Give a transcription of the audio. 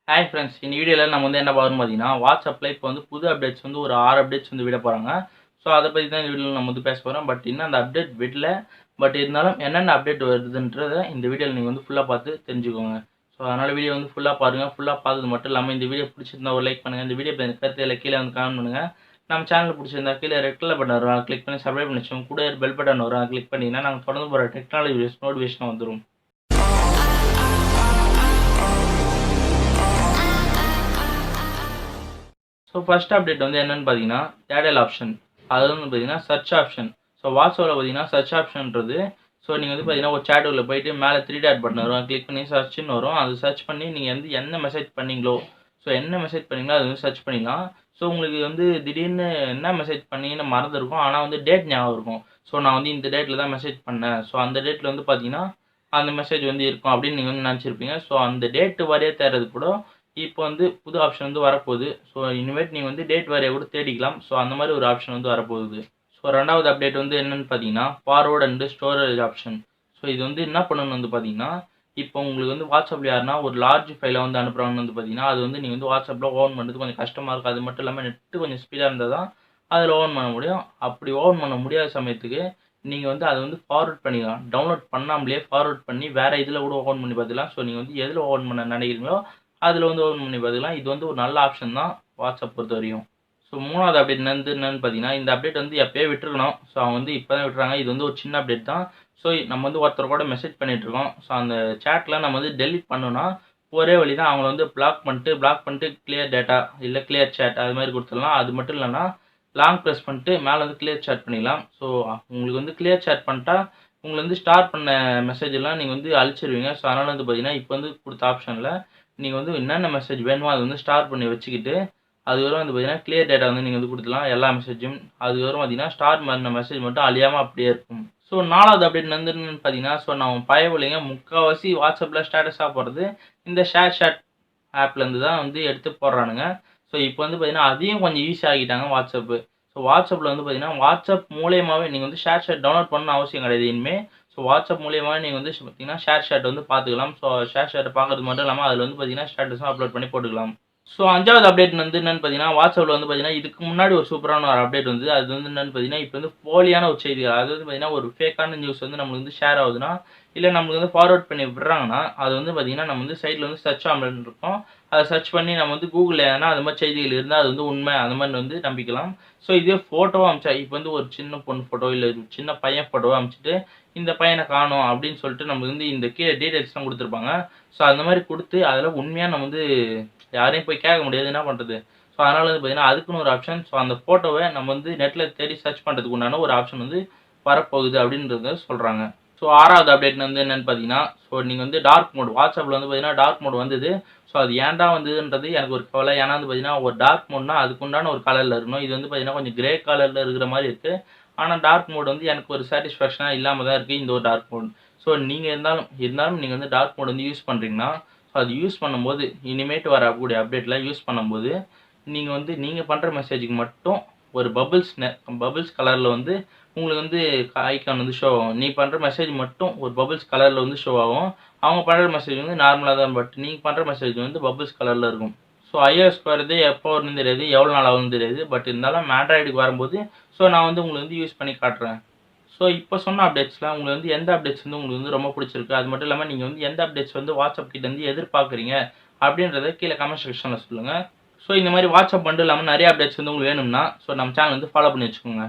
Hi friends, இந்த வீடியோவில் நம்ம வந்து என்ன பார்க்கணும் பார்த்தீங்கன்னா, வாட்ஸ்அப்பில் இப்போ வந்து புது அப்டேட்ஸ் வந்து ஒரு 6 அப்டேட்ஸ் வந்து விட போகிறாங்க. ஸோ அதை பற்றி தான் இந்த வீடியோவில் நம்ம வந்து பேச போகிறோம். பட் இன்னும் அந்த அப்டேட் விடல. பட் இருந்தாலும் என்னென்ன அப்டேட் வருதுன்றதை இந்த வீடியோவில் நீங்கள் வந்து ஃபுல்லாக பார்த்து தெரிஞ்சுக்கோங்க. ஸோ அதனால் வீடியோ வந்து ஃபுல்லாக பாருங்கள். ஃபுல்லாக பார்த்தது மட்டும் இல்லாமல் இந்த வீடியோ பிடிச்சிருந்தா ஒரு லைக் பண்ணுங்கள். இந்த வீடியோ கருத்தில் கீழே வந்து கமெண்ட் பண்ணுங்கள். நம்ம சேனல் பிடிச்சிருந்தா கீழே ரெட் கலர் பட்டன் வரும், கிளிக் பண்ணி சப்ஸ்கிரைப் பண்ணி வச்சோம். கூட பெல் பட்டன் வரும், கிளிக் பண்ணிங்கன்னா நாங்கள் தொடர்ந்து போகிற டெக்னாலஜி வீடியோஸ் நோட்டிஃபிகேஷன் வந்துடும். ஸோ ஃபர்ஸ்ட் அப்டேட் வந்து என்னென்னு பார்த்தீங்கன்னா, தேடல் ஆப்ஷன். அது வந்து பார்த்தீங்கன்னா சர்ச் ஆப்ஷன். ஸோ வாட்ஸ்அப்பில் பார்த்தீங்கன்னா சர்ச் ஆப்ஷன்றது, ஸோ நீங்கள் வந்து பார்த்தீங்கன்னா ஒரு சேட் உள்ள போயிட்டு மேலே 3 டாட் பட்டன் வரும், கிளிக் பண்ணி சர்ச்னு வரும். அது சர்ச் பண்ணி நீங்கள் வந்து என்ன மெசேஜ் பண்ணீங்களோ, ஸோ என்ன மெசேஜ் பண்ணீங்களோ அது வந்து சர்ச் பண்ணிக்கலாம். ஸோ உங்களுக்கு வந்து திடீர்னு என்ன மெசேஜ் பண்ணீங்கன்னு மறந்துருக்கும், ஆனால் வந்து டேட் ஞாபகம் இருக்கும். ஸோ நான் வந்து இந்த டேட்டில் தான் மெசேஜ் பண்ணேன், ஸோ அந்த டேட்டில் வந்து பார்த்தீங்கன்னா அந்த மெசேஜ் வந்து இருக்கும் அப்படின்னு நீங்கள் வந்து நினச்சிருப்பீங்க. ஸோ அந்த டேட்டு வரையே தேடுறது கூட இப்போ வந்து புது ஆப்ஷன் வந்து வரப்போகுது. ஸோ இனிமேட் நீங்கள் வந்து டேட் வாரியாக கூட தேடிக்கலாம். ஸோ அந்த மாதிரி ஒரு ஆப்ஷன் வந்து வரப்போகுது. ஸோ ரெண்டாவது அப்டேட் வந்து என்னென்னு பார்த்தீங்கன்னா, forward and storage option. So இது வந்து என்ன பண்ணணும்னு வந்து பார்த்தீங்கன்னா, இப்போ உங்களுக்கு வந்து வாட்ஸ்அப்பில் யாருன்னா ஒரு லார்ஜ் ஃபைலை வந்து அனுப்புகிறாங்கன்னு வந்து பார்த்தீங்கன்னா, அது வந்து நீங்கள் வந்து வாட்ஸ்அப்பில் ஓப்பன் பண்ணுறது கொஞ்சம் கஷ்டமாக இருக்கும். அது மட்டும் இல்லாமல் நெட்டு கொஞ்சம் ஸ்பீடாக இருந்தால் தான் அதில் ஓப்பன் பண்ண முடியும். அப்படி ஓப்பன் பண்ண முடியாத சமயத்துக்கு நீங்கள் வந்து அதை வந்து ஃபார்வர்ட் பண்ணிக்கலாம். டவுன்லோட் பண்ணாமலே ஃபார்வர்ட் பண்ணி வேறு இதில் கூட ஓப்பன் பண்ணி பார்த்துக்கலாம். ஸோ நீங்கள் வந்து எதில் ஓப்பன் பண்ண நினைக்கிறீங்களோ அதில் வந்து ஓப்பன் பண்ணி பார்த்துக்கலாம். இது வந்து ஒரு நல்ல ஆப்ஷன் தான் வாட்ஸ்அப் பொறுத்த வரையும். ஸோ மூணாவது அப்டேட் என்னன்னு பார்த்தீங்கன்னா, இந்த அப்டேட் வந்து எப்போயே விட்டுருக்கணும். ஸோ அவங்க வந்து இப்போ தான் விட்டுறாங்க. இது வந்து ஒரு சின்ன அப்டேட் தான். ஸோ நம்ம வந்து ஒருத்தர் கூட மெசேஜ் பண்ணிகிட்ருக்கோம். ஸோ அந்த சேட்டில் நம்ம வந்து டெலிட் பண்ணோன்னா ஒரே வழி தான், அவங்கள வந்து பிளாக் பண்ணிட்டு கிளியர் டேட்டா இல்லை கிளியர் சேட் அது மாதிரி கொடுத்துடலாம். அது மட்டும் இல்லைன்னா லாங் ப்ரெஸ் பண்ணிட்டு மேலே வந்து கிளியர் சேட் பண்ணிக்கலாம். ஸோ உங்களுக்கு வந்து கிளியர் சேட் பண்ணிட்டா உங்களை வந்து ஸ்டார்ட் பண்ண மெசேஜ் எல்லாம் நீங்கள் வந்து அழிச்சிருவீங்க. ஸோ அதனால் வந்து பார்த்தீங்கன்னா இப்போ வந்து கொடுத்த ஆப்ஷனில் நீங்கள் வந்து என்னென்ன மெசேஜ் வேணுமோ அதை வந்து ஸ்டார் பண்ணி வச்சுக்கிட்டு அதுக்கப்புறம் வந்து பார்த்தீங்கன்னா கிளியர் டேட்டா வந்து நீங்கள் வந்து கொடுத்துலாம் எல்லா மெசேஜும். அதுக்கப்புறம் பார்த்தீங்கன்னா ஸ்டார் பண்ண மெசேஜ் மட்டும் அழியாமல் அப்படியே இருக்கும். ஸோ நாலாவது அப்டேட் வந்து என்னன்னு பார்த்தீங்கன்னா, ஸோ நம்ம பயவில்லைங்க முக்கால்வாசி வாட்ஸ்அப்பில் ஸ்டேட்டஸாக போடுறது இந்த ஷேர் ஆப்லேருந்து தான் வந்து எடுத்து போடுறானுங்க. ஸோ இப்போ வந்து பார்த்தீங்கன்னா அதையும் கொஞ்சம் ஈஸி ஆகிட்டாங்க வாட்ஸ்அப்பு. ஸோ வாட்ஸ்அப்பில் வந்து பார்த்தீங்கன்னா வாட்ஸ்அப் மூலியமாகவே நீங்கள் வந்து ஷேர் டவுன்லோட் பண்ணணும் அவசியம் கிடையாது இனிமேல். ஸோ வாட்ஸ்அப் மூலியமாக நீங்கள் வந்து பார்த்தீங்கன்னா ஷேர் வந்து பார்த்துக்கலாம். ஸோ ஷேர் பார்க்கறது மட்டும் இல்லாமல் அதில் வந்து பார்த்தீங்கன்னா ஸ்டேட்டஸும் அப்லோட் பண்ணி போட்டுக்கலாம். ஸோ அஞ்சாவது அப்டேட் வந்து என்னென்னு பார்த்தீங்கன்னா, வாட்ஸ்அப்பில் வந்து பார்த்தீங்கன்னா இதுக்கு முன்னாடி ஒரு சூப்பரான ஒரு அப்டேட் வந்து அது வந்து என்னென்னு பார்த்தீங்கன்னா, இப்போ வந்து போலியான ஒரு செய்திகள், அதாவது வந்து பார்த்தீங்கன்னா ஒரு ஃபேக்கான நியூஸ் வந்து நம்மளுக்கு வந்து ஷேர் ஆகுதுன்னா, இல்லை நம்மளுக்கு வந்து ஃபார்வர்ட் பண்ணி விடுறாங்கன்னா, அது வந்து பார்த்தீங்கன்னா நம்ம வந்து சைடில் வந்து சர்ச் ஆப்ஷன் இருக்கும். அதை சர்ச் பண்ணி நம்ம வந்து கூகுளில் ஏன்னா அது மாதிரி செய்திகள் இருந்தால் அது வந்து உண்மை அந்த மாதிரி வந்து நம்பிக்கலாம். ஸோ இதே ஃபோட்டோவாக அமிச்சா, இப்போ வந்து ஒரு சின்ன பொண்ணு ஃபோட்டோ இல்லை சின்ன பையன் ஃபோட்டோவாக அமிச்சிட்டு இந்த பையனை காணோம் அப்படின்னு சொல்லிட்டு நம்மளுக்கு வந்து இந்த கீழே டீட்டெயில்ஸ்லாம் கொடுத்துருப்பாங்க. ஸோ அந்த மாதிரி கொடுத்து அதில் உண்மையாக நம்ம வந்து யாரையும் போய் கேட்க முடியாது, என்ன பண்ணுறது. ஸோ அதனால் வந்து பார்த்தீங்கன்னா அதுக்குன்னு ஒரு ஆப்ஷன். ஸோ அந்த ஃபோட்டோவை நம்ம வந்து நெட்டில் தேடி சர்ச் பண்ணுறதுக்கு உண்டான ஒரு ஆப்ஷன் வந்து வரப்போகுது அப்படின்றத சொல்கிறாங்க. ஸோ ஆறாவது அப்டேட் வந்து என்னென்னு பார்த்தீங்கன்னா, ஸோ நீங்கள் வந்து டார்க் மோட் வாட்ஸ்அப்பில் வந்து பார்த்தீங்கன்னா டார்க் மோட் வந்தது. ஸோ அது ஏன்டா வந்ததுன்றது எனக்கு ஒரு கவலை. ஏன்னா வந்து பார்த்தீங்கன்னா ஒரு டார்க் மோட்னா அதுக்குண்டான ஒரு கலரில் இருக்கணும். இது வந்து பார்த்தீங்கன்னா கொஞ்சம் கிரே கலரில் இருக்கிற மாதிரி இருக்குது. ஆனால் டார்க் மோட் வந்து எனக்கு ஒரு சாட்டிஸ்ஃபேக்ஷனாக இல்லாமல் தான் இருக்குது இந்த ஒரு டார்க் மோட். ஸோ நீங்கள் இருந்தாலும் நீங்கள் வந்து டார்க் மோட் வந்து யூஸ் பண்ணுறீங்கன்னா, ஸோ அது யூஸ் பண்ணும்போது இனிமேட்டு வரக்கூடிய அப்டேட்டில் யூஸ் பண்ணும்போது நீங்கள் வந்து நீங்கள் பண்ணுற மெசேஜுக்கு மட்டும் ஒரு பபிள்ஸ் கலரில் வந்து உங்களுக்கு வந்து ஐக்கான் வந்து ஷோ ஆகும். நீ பண்ணுற மெசேஜ் மட்டும் ஒரு பபிள்ஸ் கலரில் வந்து ஷோ ஆகும். அவங்க பண்ணுற மெசேஜ் வந்து நார்மலாக தான், பட் நீங்கள் பண்ணுற மெசேஜ் வந்து பபிள்ஸ் கலரில் இருக்கும். ஸோ iOS வரது எப்போ வரும்னு தெரியாது, எவ்வளோ நாள் ஆகும்னு தெரியாது. பட் இருந்தாலும் ஆண்ட்ராய்டுக்கு வரும்போது ஸோ நான் வந்து உங்களுக்கு வந்து யூஸ் பண்ணி காட்டுறேன். ஸோ இப்போ சொன்ன அப்டேட்ஸில் உங்களுக்கு வந்து எந்த அப்டேட்ஸ் வந்து உங்களுக்கு வந்து ரொம்ப பிடிச்சிருக்கு, அது மட்டும் இல்லாமல் நீங்கள் வந்து எந்த அப்டேட்ஸ் வந்து வாட்ஸ்அப் கிட்ட வந்து எதிர்பார்க்குறீங்க அப்படின்றத கீழே கமெண்ட் செக்ஷனில் சொல்லுங்கள். ஸோ இந்த மாதிரி வாட்ஸ்அப் மட்டும் இல்லாமல் நிறைய அப்டேட்ஸ் வந்து உங்களுக்கு வேணும்னா ஸோ நம்ம சேனல் வந்து ஃபாலோ பண்ணி வச்சுக்கோங்க.